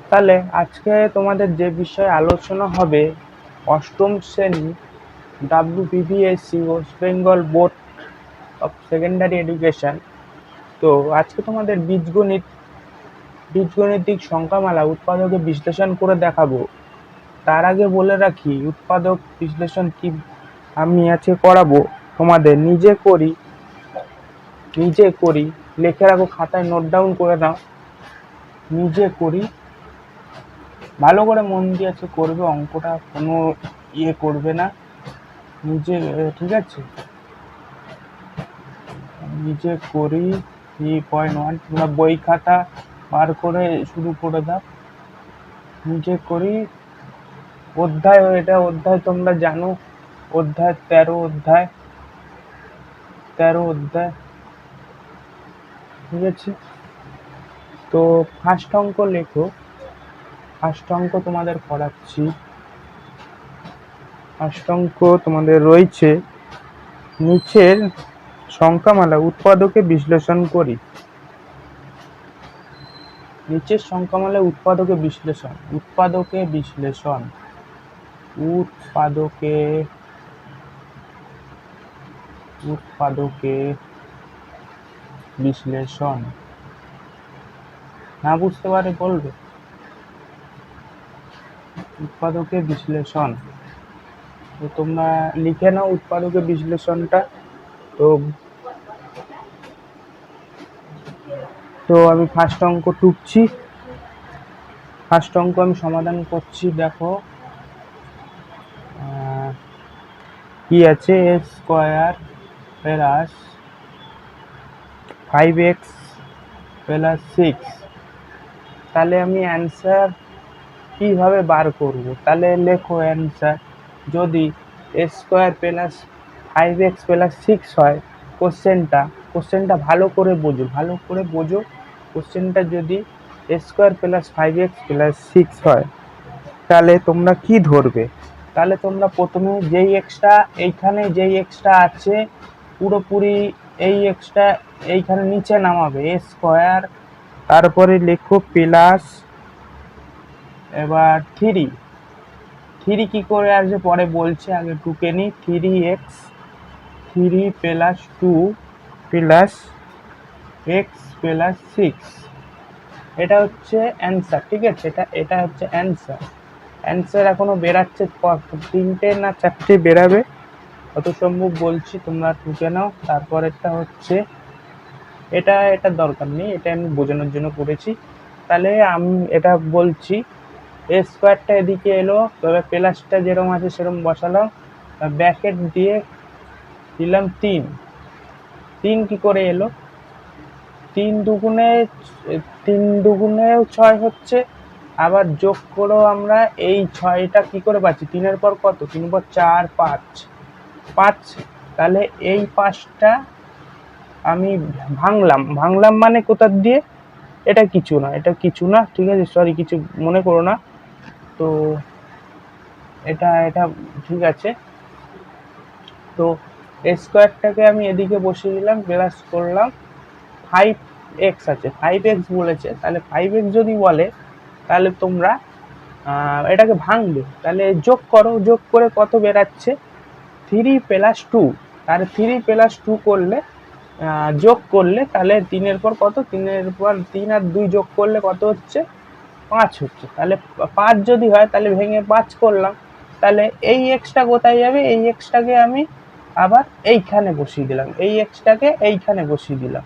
তাহলে আজকে তোমাদের যে বিষয়ে আলোচনা হবে, অষ্টম শ্রেণী WBBSC West Bengal board of secondary education. তো আজকে তোমাদের বীজগণিতিক সংখ্যামালা উৎপাদকে বিশ্লেষণ করে দেখাবো। তার আগে বলে রাখি, উৎপাদক বিশ্লেষণ কি আমি আজকে করাবো তোমাদের নিজে করি লিখে রাখো, খাতায় নোট ডাউন করে নাও। নিজে করি, ভালো করে মন দিয়ে আছে করবে, অঙ্কটা কোনো করবে না, নিজে, ঠিক আছে? নিজে করি 3.1, তোমরা বই খাতা বার করে শুরু করে দাও। নিজে করি অধ্যায়, এটা অধ্যায় তোমরা জানো, অধ্যায় 13 অধ্যায়, ঠিক আছে? তো ফার্স্ট অঙ্ক লেখো, ফার্স্ট অঙ্ক তোমাদের করাচ্ছি। ফার্স্ট অঙ্ক তোমাদের রয়েছে, নিচের সংখ্যামালা উৎপাদকে বিশ্লেষণ করি। নিচের সংখ্যামালা উৎপাদকে বিশ্লেষণ, উৎপাদকে বিশ্লেষণ না বুঝতে পারে বলবে। উৎপাদকে বিশ্লেষণ, তো তোমরা লিখে নাও উৎপাদকে বিশ্লেষণটা। তো আমি ফার্স্ট অঙ্ক টুকছি, ফার্স্ট অঙ্ক আমি সমাধান করছি। দেখো কি আছে, x square plus 5x plus 6। তাহলে আমি অ্যান্সার কিভাবে বার করব? তাহলে লেখো অ্যান্সার, যদি a square plus 5x plus 6 হয়, কোশ্চেনটা ভালো করে বোঝো। কোশ্চেনটা যদি a square plus 5x plus 6 হয়, তাহলে তোমরা কি ধরবে? তাহলে তোমরা প্রথমে যেই এক্সটা আছে পুরোপুরি এই এক্সটা এইখানে নিচে নামাবে, a স্কোয়ার, তারপরে লেখো প্লাস, এবার 3 কি করে আসবে পরে বলছে, আগে টুকে নি। 3x, 3 plus 2 plus x plus 6, এটা হচ্ছে অ্যান্সার, ঠিক আছে? এটা হচ্ছে অ্যান্সার এখনো বেরাচ্ছে, 3টে না 4টে বেরাবে কত সম্ভব বলছি, তোমরা টুকে নাও। তারপরেরটা হচ্ছে এটা দরকার নেই, এটা আমি বোঝানোর জন্য করেছি। তাহলে আমি এটা বলছি, এ স্কোয়ারটা এদিকে এলো, তবে প্লাসটা যেরকম আছে সেরকম বসালাম, ব্র্যাকেট দিয়ে দিলাম 3 কি করে এলো? 3 দুগুণে 6 হচ্ছে, আবার যোগ করেও আমরা এই 6টা কি করে পাচ্ছি, 3-এর পর কত, 3 পর 4, 5, তাহলে এই 5টা আমি ভাঙলাম মানে কোথার দিয়ে, এটা কিছু না, ঠিক আছে? সরি, কিছু মনে করো না। তো এটা ঠিক আছে। তো স্কোয়ারটাকে আমি এদিকে বসিয়ে দিলাম, প্লাস করলাম 5x আছে, 5x বলেছে, তাহলে 5x যদি বলে তাহলে তোমরা এটাকে ভাঙবে, তাহলে যোগ করে কত বেরাচ্ছে, 3 প্লাস 2। তাহলে 3 প্লাস 2 করলে, যোগ করলে, তাহলে 3-এর পর কত, 3-এর পর 3 আর 2 যোগ করলে কত হচ্ছে, 5 হচ্ছে। তাহলে 5 যদি হয় তাহলে ভেঙে 5 করলাম, তাহলে এই এক্সটা কোথায় যাবে, এই এক্সটাকে আমি আবার এইখানে বসিয়ে দিলাম, এই এক্সটাকে এইখানে বসিয়ে দিলাম,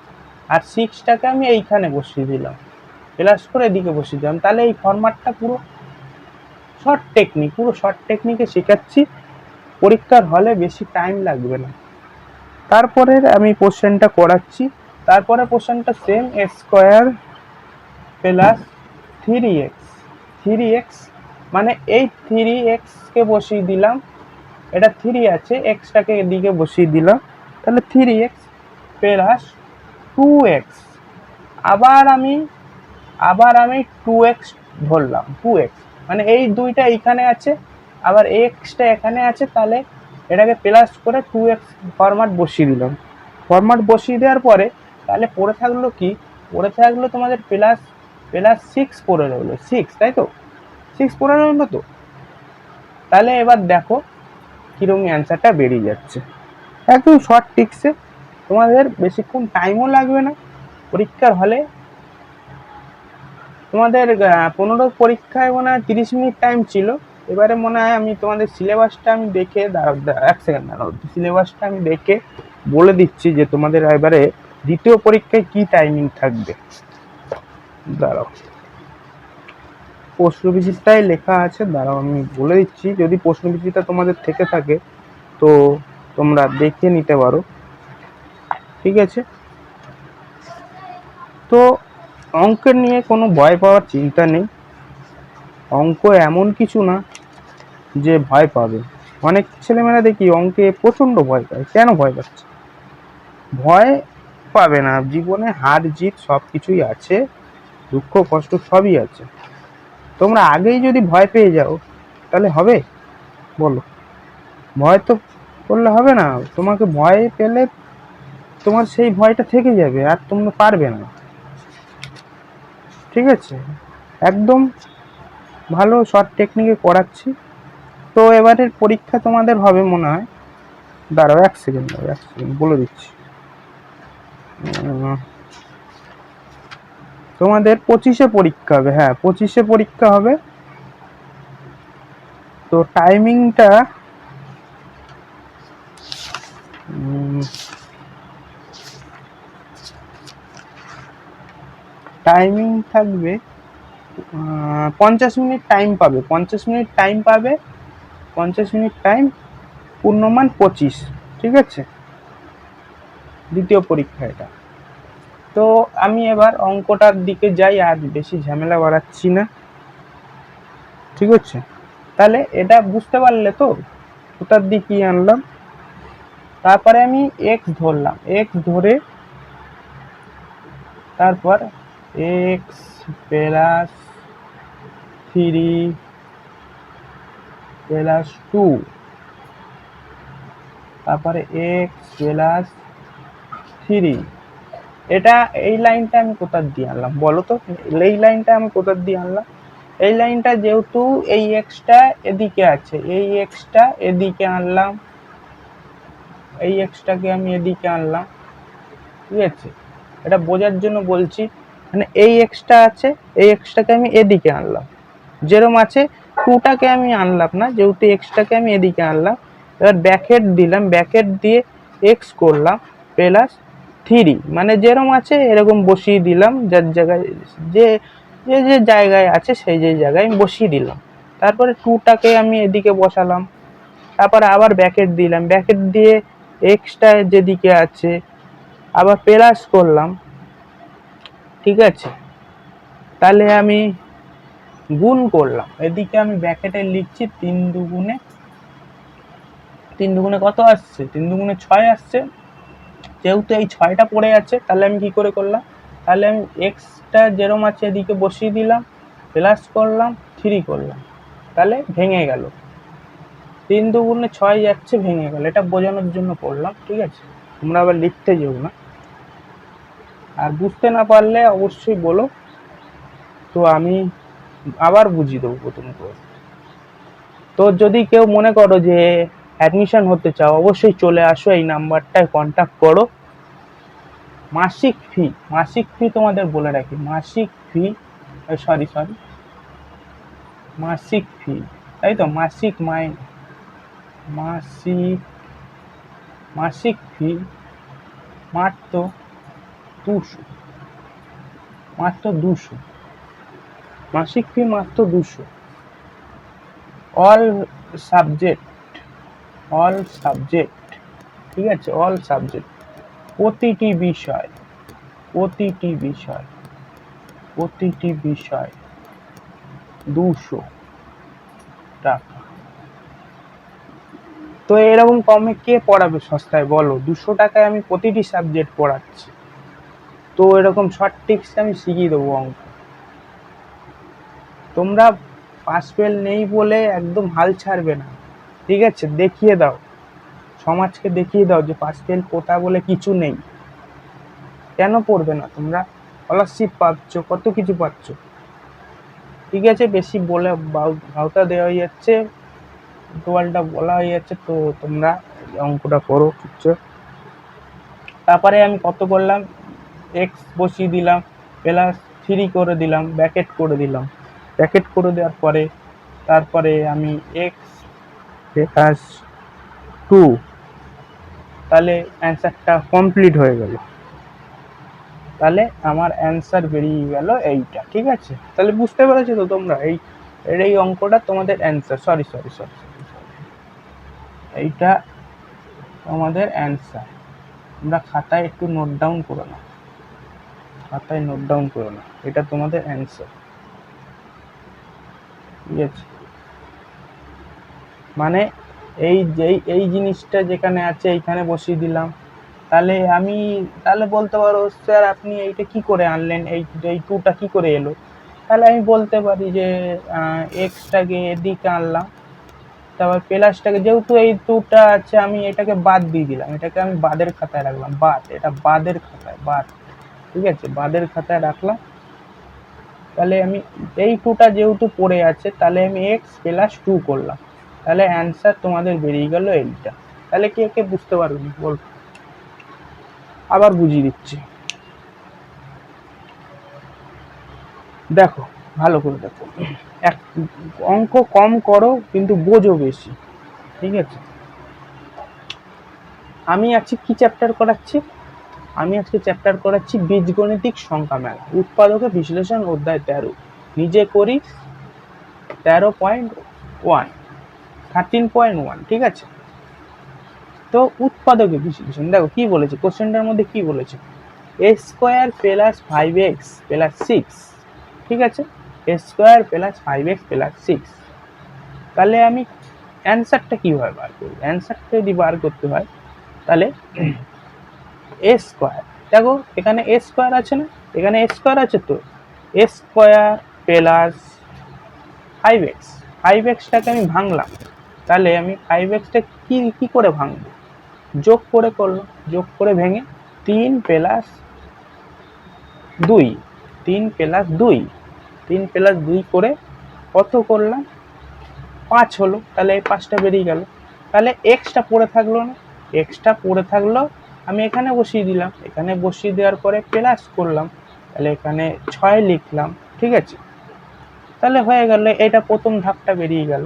আর 6টাকে আমি এইখানে বসিয়ে দিলাম, প্লাস করে এদিকে বসিয়ে দিলাম। তাহলে এই ফরম্যাটটা পুরো শর্ট টেকনিকে শেখাচ্ছি, পরীক্ষার হলে বেশি টাইম লাগবে না। তারপরে আমি কোশ্চেনটা করাচ্ছি, তারপরে কোশ্চেনটা সেম, এ স্কোয়ার প্লাস 3x, মানে এই 3x কে বসিয়ে দিলাম, এটা 3 আছে, এক্সটাকে এদিকে বসিয়ে দিলাম, তাহলে 3x প্লাস 2x, আবার আমি 2x ধরলাম, 2x মানে এই দুইটা এইখানে আছে, আবার এক্সটা এখানে আছে, তাহলে এটাকে প্লাস করে 2x ফরম্যাট বসিয়ে দিলাম। ফরম্যাট বসিয়ে দেওয়ার পরে তাহলে পড়ে থাকলো তোমাদের প্লাস প্লাস 6 পড়ে রইলো, 6, তাই তো? 6 পড়ে রইলো তো। তাহলে এবার দেখো কিরকম অ্যান্সারটা বেরিয়ে যাচ্ছে, একদম শর্ট টিক্সে, তোমাদের বেশিক্ষণ টাইমও লাগবে না। পরীক্ষার হলে তোমাদের 15 পরীক্ষায় মনে হয় 30 মিনিট টাইম ছিল। এবারে মনে হয় আমি তোমাদের সিলেবাসটা আমি দেখে, এক সেকেন্ড দাঁড়াও, সিলেবাসটা আমি দেখে বলে দিচ্ছি যে তোমাদের এবারে দ্বিতীয় পরীক্ষায় কি টাইমিং থাকবে। দাঁড়াও, প্রশ্নবিচিত্রায় লেখা আছে, দাঁড়াও আমি বলে দিচ্ছি, যদি প্রশ্নবিচিত্রা তোমাদের থেকে থাকে তো তোমরা দেখে নিতে পারো, ঠিক আছে? তো অঙ্কের নিয়ে কোনো ভয় পাওয়ার চিন্তা নেই, অঙ্ক এমন কিছু না যে ভয় পাবে। অনেক ছেলেমেয়েরা দেখি অঙ্কে প্রচণ্ড ভয় পায়, কেন ভয় পাচ্ছে? ভয় পাবে না, জীবনে হার জিত সব কিছুই আছে, দুঃখ কষ্ট সবই আছে। তোমরা আগেই যদি ভয় পেয়ে যাও তাহলে হবে? বলো, ভয় তো করলে হবে না, তোমাকে ভয় পেলে তোমার সেই ভয়টা থেকে যাবে আর তোমরা পারবে না, ঠিক আছে? একদম ভালো শর্ট টেকনিকে করাচ্ছি। তো এবারের পরীক্ষা তোমাদের হবে মনে হয়, দাঁড়াও এক সেকেন্ড বলে দিচ্ছি। তোমাদের 25-এ পরীক্ষা হবে, হ্যাঁ 25-এ পরীক্ষা হবে। তো টাইমিংটা থাকবে 50 মিনিট টাইম পাবে, 50 মিনিট টাইম পাবে, 50 মিনিট টাইম, পূর্ণমান 25, ঠিক আছে? দ্বিতীয় পরীক্ষা এটা। তো আমি এবার অঙ্কটার দিকে যাই, আর বেশি ঝামেলা বাড়াচ্ছি না, ঠিক আছে? তাহলে এটা বুঝতে পারলে তো ওটার দিকে আনলাম। তারপরে আমি এক্স ধরলাম, এক্স ধরে তারপর এক্স প্লাস 3 প্লাস 2, তারপরে এক্স প্লাস 3। এটা এই লাইনটা আমি কোথা দিয়ে আনলাম বলো তো? এই লাইনটা আমি কোথা দিয়ে আনলাম? এই লাইনটা যেহেতু এই এক্সটা এদিকে আছে, এই এক্সটা এদিকে আনলাম, এই এক্সটাকে আমি এদিকে আনলাম, ঠিক আছে? এটা বোঝার জন্য বলছি, মানে এই এক্সটা আছে, এই এক্সটাকে আমি এদিকে আনলাম, যেরকম আছে 2টাকে আমি আনলাম না, যেহেতু এক্সটাকে আমি এদিকে আনলাম। এবার ব্যাকেট দিলাম, ব্যাকেট দিয়ে এক্স করলাম প্লাস 3, মানে যেরকম আছে এরকম বসিয়ে দিলাম, যার জায়গায় যে যে জায়গায় আছে সেই যে জায়গায় আমি বসিয়ে দিলাম। তারপরে 2টাকে আমি এদিকে বসালাম, তারপরে আবার ব্যাকেট দিলাম, ব্যাকেট দিয়ে এক্সটা যেদিকে আছে আবার প্লাস করলাম, ঠিক আছে? তাহলে আমি গুণ করলাম, এদিকে আমি ব্র্যাকেটে লিখছি 3 দুগুণে, 3 দুগুণে কত আসছে? 3 দুগুণে 6 আসছে। যেহেতু এই 6টা পড়ে আছে, তাহলে আমি কি করে করলাম? তাহলে আমি এক্সটা যেরকম আছে এদিকে বসিয়ে দিলাম, প্লাস করলাম, 3 করলাম, তাহলে ভেঙে গেল, 3 দুগুণে 6 যাচ্ছে, ভেঙে গেল। এটা বোঝানোর জন্য করলাম, ঠিক আছে? তোমরা আবার লিখতে যেও না, আর বুঝতে না পারলে অবশ্যই বলো, তো আমি আবার বুঝিয়ে দেবো প্রথম করে। তো যদি কেউ মনে করো যে অ্যাডমিশন হতে চাও, অবশ্যই চলে আসো, এই নাম্বারটায় কন্ট্যাক্ট করো। মাসিক ফি তোমাদের বলে রাখি, মাসিক ফি, মাসিক ফি, তাই তো? মাসিক ফি মাত্র 200, মাসিক ফি মাত্র 200। অল সাবজেক্ট, ঠিক আছে? অল সাবজেক্ট, প্রতিটি বিষয় 200 টাকা। তো এরকম কমে কে পড়াবে সস্তায় বলো? 200 টাকায় আমি প্রতিটি সাবজেক্ট পড়াচ্ছি। তো এরকম শর্ট টিক্স আমি শিখিয়ে দেবো অঙ্ক। তোমরা পাস ফেল নেই বলে একদম হাল ছাড়বে না, ঠিক আছে? দেখিয়ে দাও, সমাজকে দেখিয়ে দাও যে পাস ফেল কোথা বলে কিছু নেই। কেন পড়বে না তোমরা? স্কলারশিপ পাচ্ছ, কত কিছু পাচ্ছ। ঠিক আছে, বেশি বলে ভাওতা দেওয়া হয়ে যাচ্ছে, টোয়ালটা বলা হয়ে যাচ্ছে, তো তোমরা অঙ্কটা করো চুপচাপ। তারপরে আমি কত করলাম, এক্স বসিয়ে দিলাম, প্লাস 3 করে দিলাম, ব্র্যাকেট করে দিলাম। ব্র্যাকেট করে দেওয়ার পরে তারপরে আমি এক্স প্লাস 2, তাহলে অ্যান্সারটা কমপ্লিট হয়ে গেল। তাহলে আমার অ্যান্সার বেরিয়ে গেল এইটা। ঠিক আছে, তাহলে বুঝতে পেরেছো তো তোমরা, এই অঙ্কটা তোমাদের অ্যান্সার। সরি, এইটা তোমাদের অ্যান্সার। তোমরা খাতায় একটু নোট ডাউন করে নাও, এটা তোমাদের অ্যান্সার। ঠিক আছে, মানে এই জিনিসটা যেখানে আছে এইখানে বসিয়ে দিলাম। তাহলে বলতে পারো স্যার আপনি এইটা কি করে আনলেন, এই 2টা কি করে এলো। তাহলে আমি বলতে পারি যে এক্সটাকে এদিকে আনলাম, তারপর প্লাসটাকে, যেহেতু এই 2টা আছে আমি এটাকে বাদ দিয়ে দিলাম, এটাকে আমি বাদের খাতায় রাখলাম, এটা বাদের খাতায়, ঠিক আছে, বাদের খাতায় রাখলাম। তাহলে আমি এই 2টা যেহেতু পড়ে আছে, তাহলে আমি এক্স প্লাস 2 করলাম, তাহলে অ্যান্সার তোমাদের বেরিয়ে গেল এইটা। তাহলে কে বুঝতে পারবেন বল, আবার বুঝিয়ে দিচ্ছি, দেখো ভালো করে দেখো। এক অঙ্ক কম করো কিন্তু বোঝো বেশি। ঠিক আছে, আমি আজকে কি চ্যাপ্টার করাচ্ছি, আমি আজকে চ্যাপ্টার করাচ্ছি বীজগণিতিক সংখ্যা মেলা, উৎপাদকে বিশ্লেষণ অধ্যায় 13, নিজে করি 13.1, 13.1। ঠিক আছে, তো উৎপাদকে বিশ্লেষণ, দেখো কি বলেছে কোশ্চেনটার মধ্যে, কি বলেছে, এ স্কোয়ার প্লাস 5x প্লাস 6। ঠিক আছে, এ স্কোয়ার প্লাস 5x প্লাস 6। তাহলে আমি অ্যান্সারটা কিভাবে বার করব, অ্যান্সারটা যদি বার করতে হয় তাহলে এ স্কোয়ার, দেখো এখানে এ স্কোয়ার আছে না, এখানে এ স্কোয়ার আছে, তো এ স্কোয়ার প্লাস 5x, 5xটাকে আমি ভাঙলাম, তাহলে আমি 5xটা কি করে ভাঙবো, যোগ করে করলাম, যোগ করে ভেঙে 3 প্লাস 2, 3 প্লাস 2, 3 প্লাস 2 করে কত করলাম, 5 হলো। তাহলে এই 5টা বেরিয়ে গেল, তাহলে এক্সটা পড়ে থাকলো না, এক্সটা পড়ে থাকলো, আমি এখানে বসিয়ে দিলাম, এখানে বসিয়ে দেওয়ার পরে প্লাস করলাম, তাহলে এখানে 6 লিখলাম। ঠিক আছে, তাহলে হয়ে গেল, এটা প্রথম ধাপটা বেরিয়ে গেল।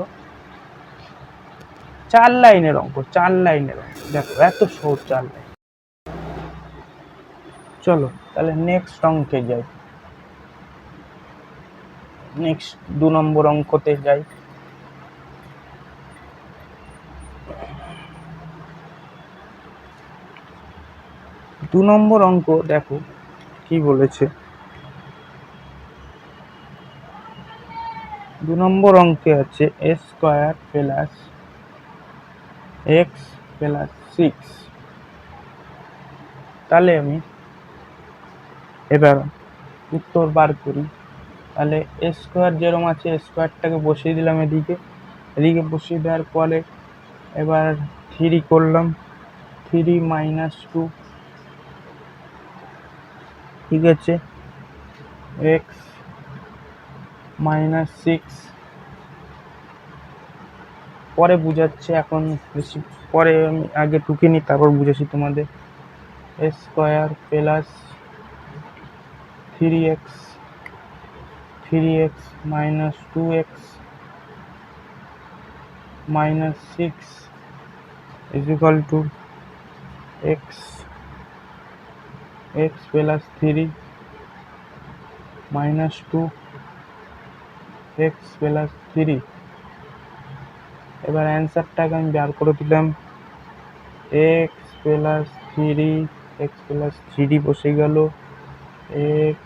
4 লাইনের অঙ্ক, 4 লাইনের অঙ্ক, দেখো এত সহজ 4 লাইন। চলো তাহলে নেক্সট অঙ্কে যাই, নেক্সট 2 নম্বর অঙ্কতে যাই। দু নম্বর অঙ্ক দেখো কি বলেছে, 2 নম্বর অঙ্কে আছে এ স্কোয়ার প্লাস এক্স প্লাস 6। তাহলে আমি এবার উত্তর বার করি। তাহলে এ স্কোয়ার যেরকম আছে, স্কোয়ারটাকে বসিয়ে দিলাম এদিকে, বসিয়ে দেওয়ার পরে এবার 3 করলাম, 3 মাইনাস 2, ঠিক আছে, এক্স মাইনাস 6, পরে বুঝাচ্ছে, এখন বেশি পরে আমি আগে টুকে নিই তারপর বুঝাচ্ছি তোমাদের। A square plus 3x minus 2x minus 6 is equal to x plus 3 minus 2 x plus 3। এবার অ্যান্সারটাকে আমি বার করে দিলাম, x প্লাস 3 বসে গেল, x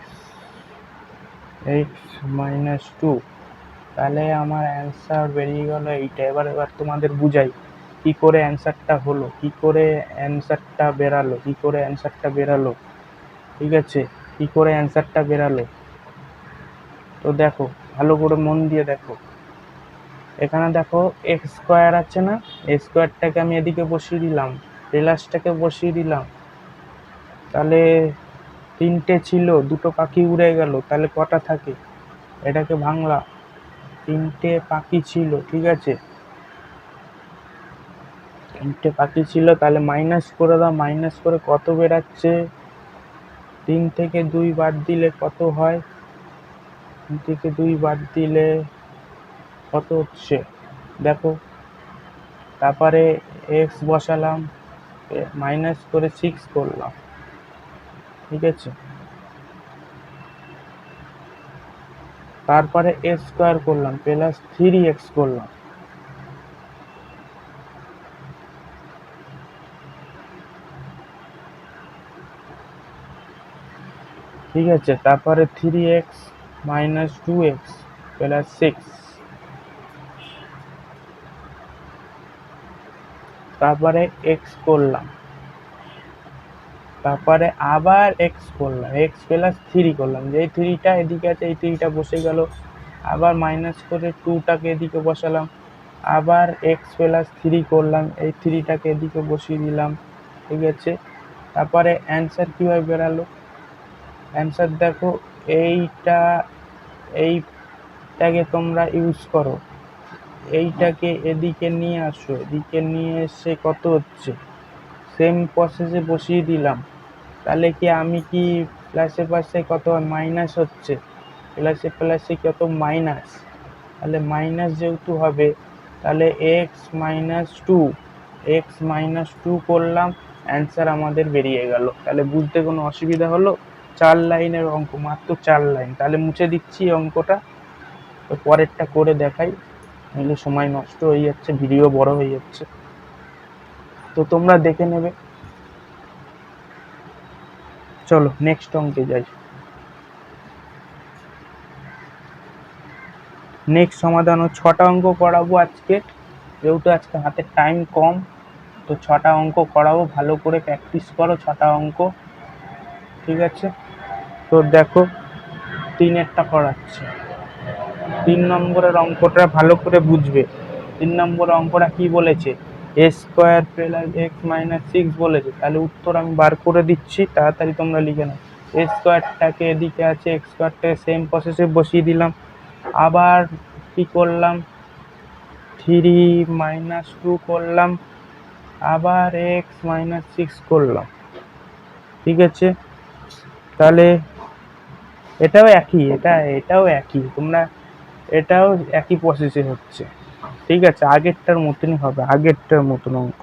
মাইনাস 2। তাহলে আমার অ্যান্সার বেরিয়ে গেল এইটা। এবার তোমাদের বুঝাই কি করে অ্যান্সারটা হলো, কি করে অ্যান্সারটা বেরালো। ঠিক আছে, কি করে অ্যান্সারটা বেরালো, তো দেখো ভালো করে মন দিয়ে দেখো। এখানে দেখো এক্স স্কোয়ার আছে না, এই স্কোয়ারটাকে আমি এদিকে বসিয়ে দিলাম, প্লাসটাকে বসিয়ে দিলাম, তাহলে তিনটে ছিল, দুটো পাখি উড়ে গেল, তাহলে কটা থাকে? এটাকে ভাঙলাম, তিনটে পাখি ছিল, ঠিক আছে, তিনটে পাখি ছিল, তাহলে মাইনাস করে দাও, মাইনাস করে কত বেরাচ্ছে? 3 থেকে 2 বাদ দিলে কত হয়? 3 থেকে 2 বাদ দিলে কত হচ্ছে দেখো। তারপরে এক্স বসালাম, মাইনাস করে 6 করলাম, ঠিক আছে, তারপরে এক্স স্কোয়ার করলাম প্লাস 3x করলাম, ঠিক আছে, তারপরে 3x মাইনাস 2x প্লাস 6, তারপরে x করলাম, তারপরে আবার x করলাম, x প্লাস 3 করলাম, যেই 3টা এদিকে আছে এই 3টা বসে গেল, আবার মাইনাস করে 2টাকে এদিকে বসালাম, আবার x প্লাস 3 করলাম, এই 3টাকে এদিকে বসিয়ে দিলাম, ঠিক আছে। তারপরে অ্যান্সার কিভাবে বেরালো? অ্যান্সার দেখো, এইটাকে তোমরা ইউজ করো, এইটাকে এদিকে নিয়ে আসো, এদিকে নিয়ে এসে কত হচ্ছে, সেম প্রসেসে বসিয়ে দিলাম, তাহলে কি আমি কি প্লাসে প্লাসে কত মাইনাস হচ্ছে, প্লাসে প্লাসে কত মাইনাস, তাহলে মাইনাস যেহেতু হবে, তাহলে এক্স মাইনাস টু করলাম, অ্যান্সার আমাদের বেরিয়ে গেল। তাহলে বুঝতে কোনো অসুবিধা হলো? 4 লাইনের অঙ্ক, মাত্র 4 লাইন। তাহলে মুছে দিচ্ছি অঙ্কটা, তো পরেরটা করে দেখাই, নইলে সময় নষ্ট হয়ে যাচ্ছে, ভিডিও বড় হয়ে যাচ্ছে, তো তোমরা দেখে নেবে। চলো নেক্সট অঙ্কে যাই। নেক্সট সমাধান 6টা অঙ্ক করাবো আজকে, যেহেতু আজকে হাতে টাইম কম, তো 6টা অঙ্ক করাবো, ভালো করে প্র্যাকটিস করো 6টা অঙ্ক, ঠিক আছে। তো দেখো 3-এরটা করাচ্ছে, 3 নম্বরের অঙ্কটা ভালো করে বুঝবে। 3 নম্বরের অঙ্কটা কি বলেছে? এ স্কোয়ার প্লাস এক্স মাইনাস 6 বলেছে, তাহলে উত্তর আমি বার করে দিচ্ছি, তাড়াতাড়ি তোমরা লিখে নাও। এ স্কোয়ারটাকে এদিকে আছে, এক্স স্কোয়ারটাকে সেম প্রসেসে বসিয়ে দিলাম, আবার কি করলাম, 3 মাইনাস 2 করলাম, আবার এক্স মাইনাস 6 করলাম, ঠিক আছে। তাহলে এটাও একই, এটাও একই, তোমরা এটাও একই প্রসেসে হচ্ছে, ঠিক আছে, আগেরটার মতনই হবে, আগেরটার মতন অঙ্ক।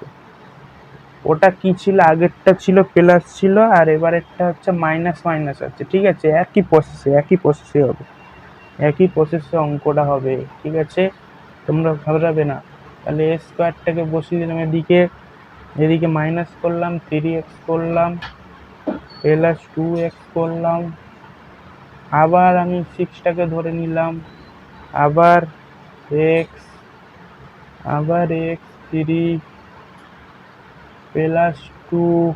ওটা কি ছিল? আগেরটা ছিল প্লাস ছিল, আর এবারেরটা হচ্ছে মাইনাস মাইনাস আছে, ঠিক আছে, একই প্রসেসে হবে, একই প্রসেসে অঙ্কটা হবে, ঠিক আছে, তোমরা ঘাবড়াবে না। তাহলে এ স্কোয়ারটাকে বসিয়ে দিলাম এদিকে, এদিকে মাইনাস করলাম, 3x করলাম প্লাস 2x করলাম, আবার আমি 6টাকে ধরে নিলাম, আবার এক্স, আবার x 3 plus 2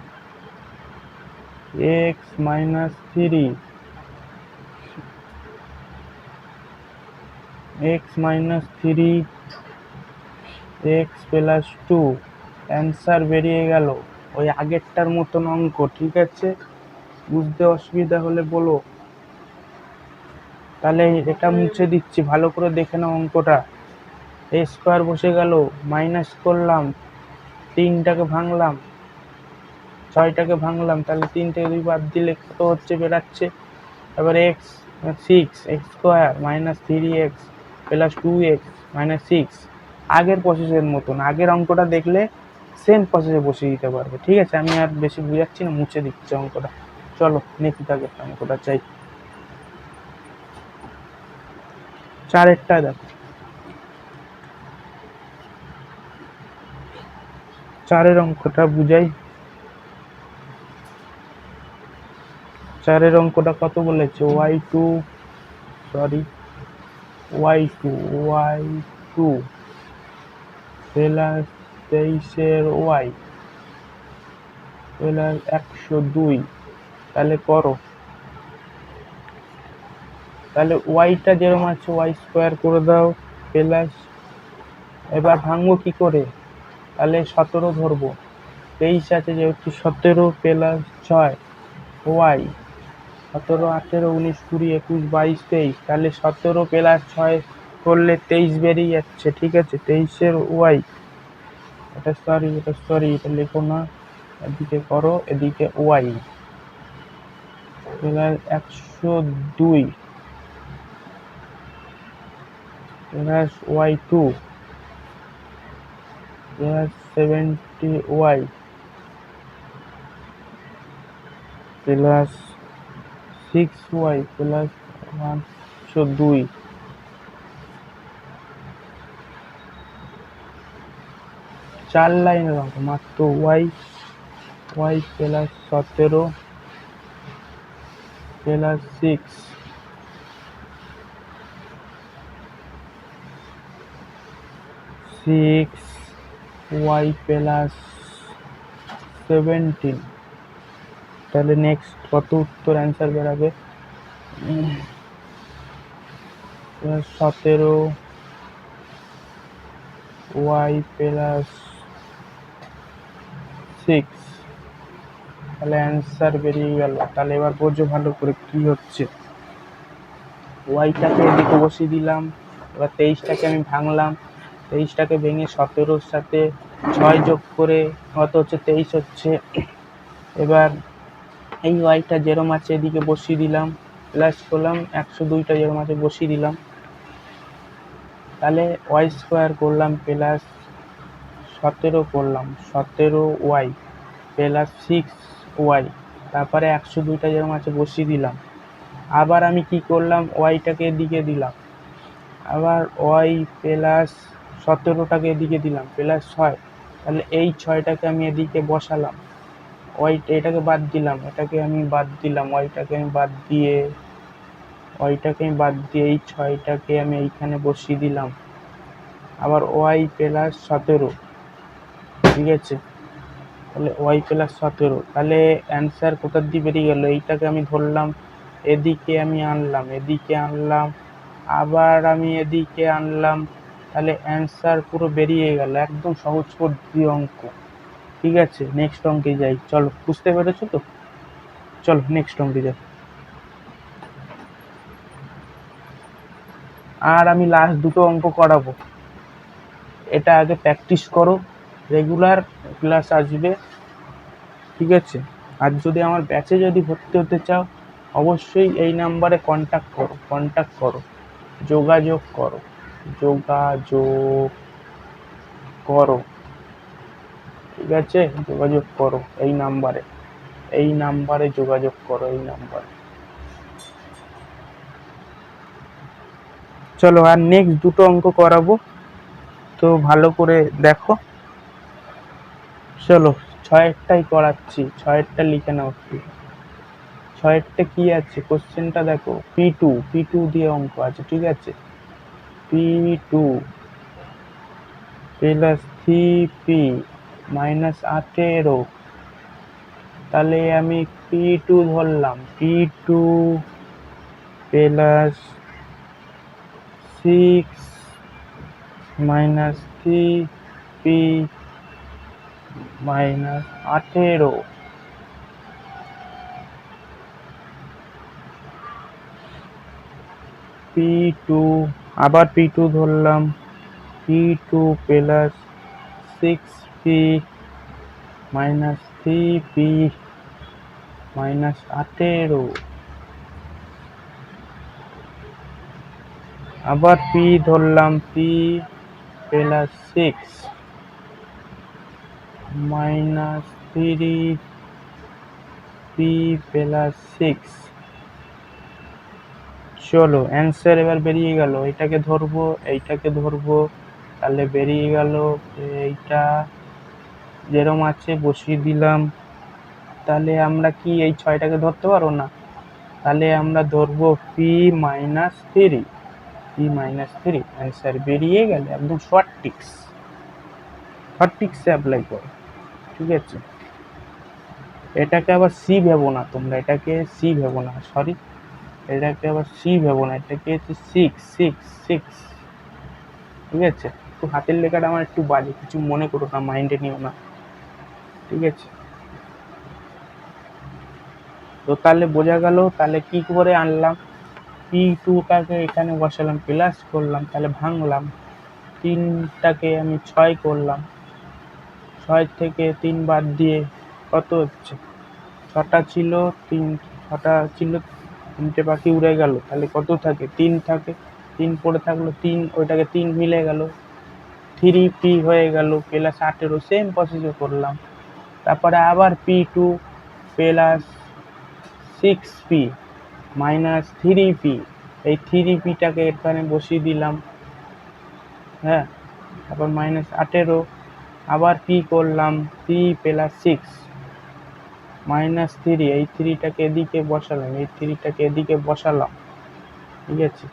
x minus 3, x minus 3 x plus 2, answer বেরিয়ে গেল ওই আগেরটার মতন অঙ্ক, ঠিক আছে। বুঝতে অসুবিধা হলে বলো। তাহলে এটা মুছে দিচ্ছি, ভালো করে দেখে নাও অঙ্কটা। এ স্কোয়ার বসে গেল, মাইনাস করলাম, 3টাকে ভাঙলাম, 6টাকে ভাঙলাম, তাহলে 3 থেকে 2 বাদ দিলে কত হচ্ছে বেরাচ্ছে, এবার x 6 x square minus 3x plus 2x minus 6, আগের প্রসেসের মতন, আগের অঙ্কটা দেখলে সেম প্রসেসে বসিয়ে দিতে পারবে, ঠিক আছে। আমি আর বেশি বুঝাচ্ছি না, মুছে দিচ্ছি অঙ্কটা। চলো নেক্সট আগের অঙ্কটা চাই, 4-এরটা দেখো, 4-এর অঙ্কটা বুঝাই। 4-এর অঙ্কটা কত বলেছে? y2 প্লাস 23-এর y প্লাস 102, তাহলে করো। তাহলে ওয়াইটা যেরকম আছে ওয়াই স্কোয়ার করে দাও প্লাস, এবার ভাঙবো কি করে, তাহলে 17 ধরবো, 23 আছে যেহেতু, 17 প্লাস 6 ওয়াই 17, 18, 19, 20, 21, 22, 23, তাহলে 17 প্লাস 6 করলে 23 বেরিয়ে যাচ্ছে। ঠিক আছে, 23-এর ওয়াই, এটা সরি, এটা লিখো না, এদিকে করো, এদিকে y plus 102 plus y2 plus 70y plus 6y plus 102। 4 লাইনের অঙ্ক মাত্র। y plus 17 plus 6y plus 17। তাহলে নেক্সট কত উত্তর অ্যান্সার বেরাবে? 17y প্লাস 6, তাহলে অ্যান্সার বেরিয়ে গেল। তাহলে এবার বোঝো ভালো করে কি হচ্ছে। ওয়াইটাকে এদিকে বসিয়ে দিলাম, এবার 23টাকে আমি ভাঙলাম, 23টাকে ভেঙে 17-র সাথে 6 যোগ করে কত হচ্ছে? 23 হচ্ছে। এবার এই ওয়াইটা যেরম আছে এদিকে বসিয়ে দিলাম, প্লাস করলাম 102টা যেরম আছে বসিয়ে দিলাম, তাহলে ওয়াই স্কোয়ার করলাম প্লাস 17 করলাম, 17y প্লাস 6y, তারপরে 102টা যেরকম আছে বসিয়ে দিলাম। আবার আমি কি করলাম? ওয়াইটাকে এদিকে দিলাম, আবার ওয়াই প্লাস 17টাকে এদিকে দিলাম প্লাস 6, তাহলে এই 6টাকে আমি এদিকে বসালাম, এটাকে বাদ দিলাম, এটাকে আমি বাদ দিলাম, ওয়াইটাকে আমি বাদ দিয়ে এই 6টাকে আমি এইখানে বসিয়ে দিলাম, আবার ওয়াই প্লাস 17। ঠিক আছে, তাহলে ওয়াই প্লাস 17, তাহলে অ্যান্সার কোথার দিয়ে বেরিয়ে গেল? এইটাকে আমি ধরলাম, এদিকে আমি আনলাম, আবার আমি এদিকে আনলাম, তাহলে অ্যান্সার পুরো বেরিয়ে গেল। একদম সহজ পদ্ধতি অঙ্ক। ঠিক আছে, নেক্সট অঙ্কে যাই। চলো, বুঝতে পেরেছো তো? চলো নেক্সট অঙ্কে যাই। আর আমি লাস্ট দুটো অঙ্ক করাবো, এটা আগে প্র্যাকটিস করো, রেগুলার ক্লাস আসবে। ঠিক আছে, আর যদি আমার ব্যাচে যদি ভর্তি হতে চাও, অবশ্যই এই নাম্বারে কন্ট্যাক্ট করো, যোগাযোগ করো। ঠিক আছে, যোগাযোগ করো এই নাম্বারে যোগাযোগ করো, এই নাম্বারে। চলো, আর নেক্সট দুটো অঙ্ক করাবো, তো ভালো করে দেখো। চলো, 6-এরটাই করাচ্ছি, 6-এরটা লিখে নাও একটু। 6-এরটা কি আছে? কোশ্চেনটা দেখো, P2 দিয়ে অঙ্ক আছে। ঠিক আছে, P2 প্লাস 3P মাইনাস 18, তাহলে আমি P2 ধরলাম, P2 plus 6 minus 3P minus 18, P2, আবার P2 ধরলাম, P2 plus 6P minus 3P minus 18, আবার P ধরলাম, P plus 6 minus 3P plus 6। চলো, অ্যান্সার এবার বেরিয়ে গেল। এইটাকে ধরবো, এইটাকে ধরবো, তাহলে বেরিয়ে গেল। এইটা যেরম আছে বসিয়ে দিলাম, তাহলে আমরা কি এই 6টাকে ধরতে পারবো না? তাহলে আমরা ধরবো P মাইনাস 3, অ্যান্সার বেরিয়ে গেল। একদম শর্ট টিক্সে অ্যাপ্লাই করো। ঠিক আছে, এটাকে আবার সি ভেবো না তোমরা, এটাকে আবার সি ভেবো না, এটাকে হচ্ছে 6। ঠিক আছে, একটু হাতের লেখাটা আমার একটু বাজে, কিছু মনে করো না, মাইন্ডে নিও না। ঠিক আছে। তো তাহলে বোঝা গেল তাহলে কি করে আনলাম, P2টাকে এখানে বসালাম, প্লাস করলাম, তাহলে ভাঙলাম, 3টাকে আমি 6 করলাম, 6 থেকে 3 বাদ দিয়ে কত হচ্ছে, 6টা ছিল, 6টা ছিল, 3টে বাকি উড়ে গেল, তাহলে কত থাকে, 3 থাকে, 3 পড়ে থাকলো, 3 ওইটাকে 3 মিলে গেল, 3p হয়ে গেল প্লাস 18, সেম প্রসেসে করলাম। তারপরে আবার P2 plus 6p minus 3p, এই 3pটাকে এখানে বসিয়ে দিলাম, হ্যাঁ, তারপর মাইনাস 18, আবার p করলাম, 3 প্লাস 6 মাইনাস 3, এই 3টাকে এদিকে বসালাম, এই 3টাকে এদিকে বসালাম, ঠিক আছে,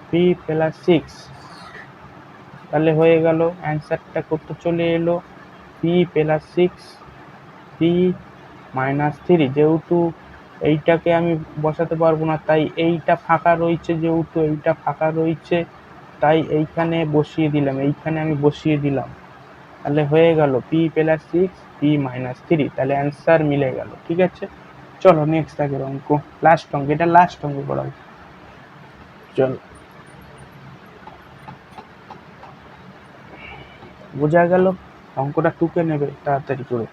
p প্লাস 6, তাহলে হয়ে গেল অ্যান্সারটা কত চলে এলো, p প্লাস 6 p মাইনাস 3, যেহেতু এইটাকে আমি বসাতে পারবো না তাই এইটা ফাঁকা রয়েছে, যেহেতু এইটা ফাঁকা রয়েছে তাই এইখানে বসিয়ে দিলাম, এইখানে আমি বসিয়ে দিলাম, তাহলে হয়ে গেল p প্লাস 6 p মাইনাস 3, তাহলে অ্যান্সার মিলে গেল। ঠিক আছে, চলো নেক্সট আগের অঙ্ক, লাস্ট অঙ্ক, এটা লাস্ট অঙ্ক করাবো, চলো। বোঝা গেল, অঙ্কটা টুকে নেবে তাড়াতাড়ি করে।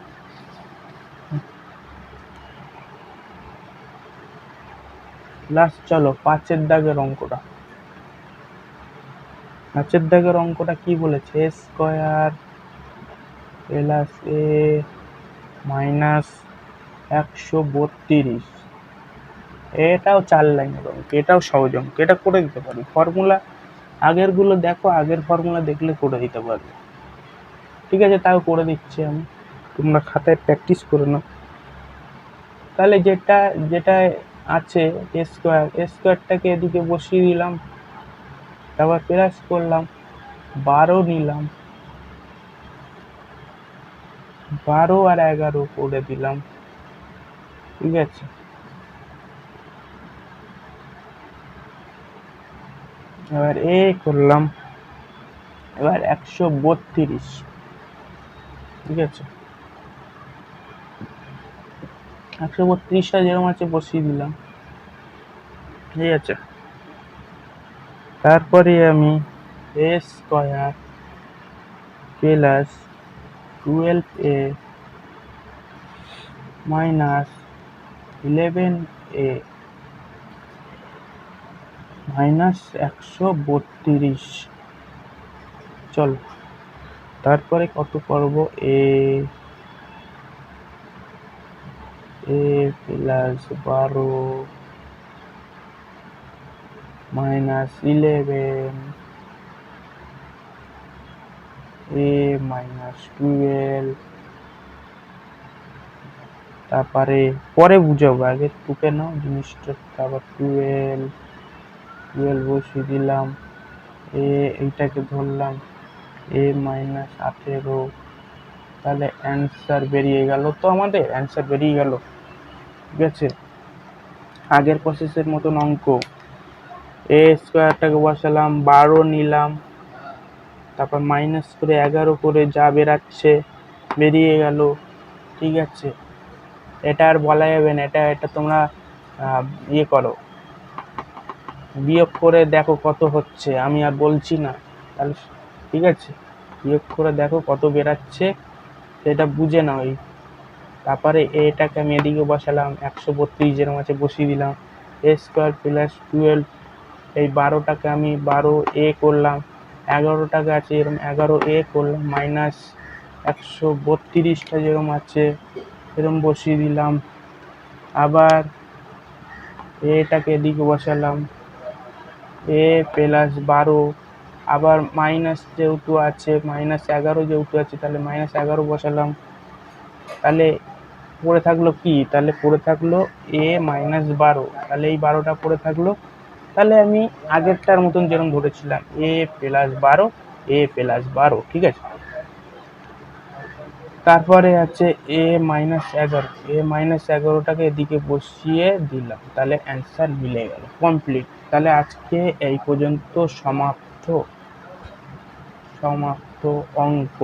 লাস্ট, চলো 5-এর দাগের অঙ্কটা। 5-এর দাগের অঙ্কটা কি বলেছে, a square plus a minus 132, এটাও 4 লাইনের অঙ্ক, এটাও সহজ অঙ্ক, এটা করে দিতে পারি, ফর্মুলা আগের গুলো দেখো, আগের ফর্মুলা দেখলে করে দিতে পারবে। ঠিক আছে, তাও করে দিচ্ছি আমি, তোমরা খাতায় প্র্যাকটিস করে নাও। তাহলে যেটা যেটা আছে a স্কয়ারটাকে এদিকে বসিয়ে দিলাম, তারপর প্লাস করলাম, 12 নিলাম, 12 আর 11 করে দিলাম, ঠিক আছে, এবার এ করলাম, এবার 132, ঠিক আছে, 132টা যেরকম আছে বসিয়ে দিলাম, ঠিক আছে, তারপরে আমি a square plus 12a minus 11a minus 132, চলো তারপরে কত করব, a plus 12 minus 11 a minus 12, তারপরে পরে বুঝাবো, আগে টুকে নাও জিনিসটা, তারপর 12 বসিয়ে দিলাম, এইটাকে ধরলাম a মাইনাস 18, তাহলে অ্যান্সার বেরিয়ে গেল, তো আমাদের অ্যান্সার বেরিয়ে গেল। ঠিক আছে, আগের প্রসেসের মতন অঙ্ক, a স্কয়ারটাকে বসালাম, 12 নিলাম, তারপর মাইনাস করে 11 করে যা বেরাচ্ছে বেরিয়ে গেল। ঠিক আছে, এটা আর বলা যাবে না, এটা এটা তোমরা ইয়ে করো, বিয়োগ করে দেখো কত হচ্ছে, আমি আর বলছি না, তাহলে ঠিক আছে, বিয়োগ করে দেখো কত বেরাচ্ছে সেটা বুঝে নাও। এই তারপরে এটাকে আমি এদিকে বসালাম, 132 যেরকম আছে বসিয়ে দিলাম, a স্কয়ার প্লাস 12, এই 12টাকে আমি 12a করলাম, 11টাকে আছে এরকম 11a করলাম, মাইনাস 132টা যেরকম আছে এরকম বসিয়ে দিলাম, আবার এটাকে এদিকে বসালাম, a প্লাস 12, আবার মাইনাস যেহেতু আছে, মাইনাস 11 যেহেতু আছে তাহলে মাইনাস 11 বসালাম, তাহলে পড়ে থাকলো কি, তাহলে পড়ে থাকলো a মাইনাস 12, তাহলে এই 12টা পড়ে থাকলো, তাহলে আমি আগেরটার মতন যেরকম ধরেছিলাম a প্লাস 12, ঠিক আছে, তারপরে আছে a মাইনাস 11টাকে এদিকে বসিয়ে দিলাম, তাহলে অ্যান্সার মিলে গেল, কমপ্লিট। তাহলে আজকে এই পর্যন্ত সমাপ্ত অঙ্ক।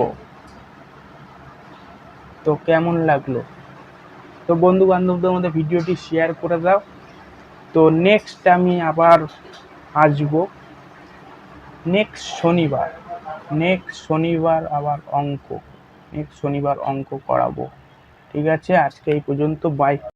তো কেমন লাগলো? তো বন্ধু বান্ধবদের মধ্যে ভিডিওটি শেয়ার করে দাও। তো নেক্সট আমি আবার আসবো নেক্সট শনিবার আবার নেক্সট শনিবার অঙ্ক করাবো। ঠিক আছে, আজকে এই পর্যন্ত, বাই।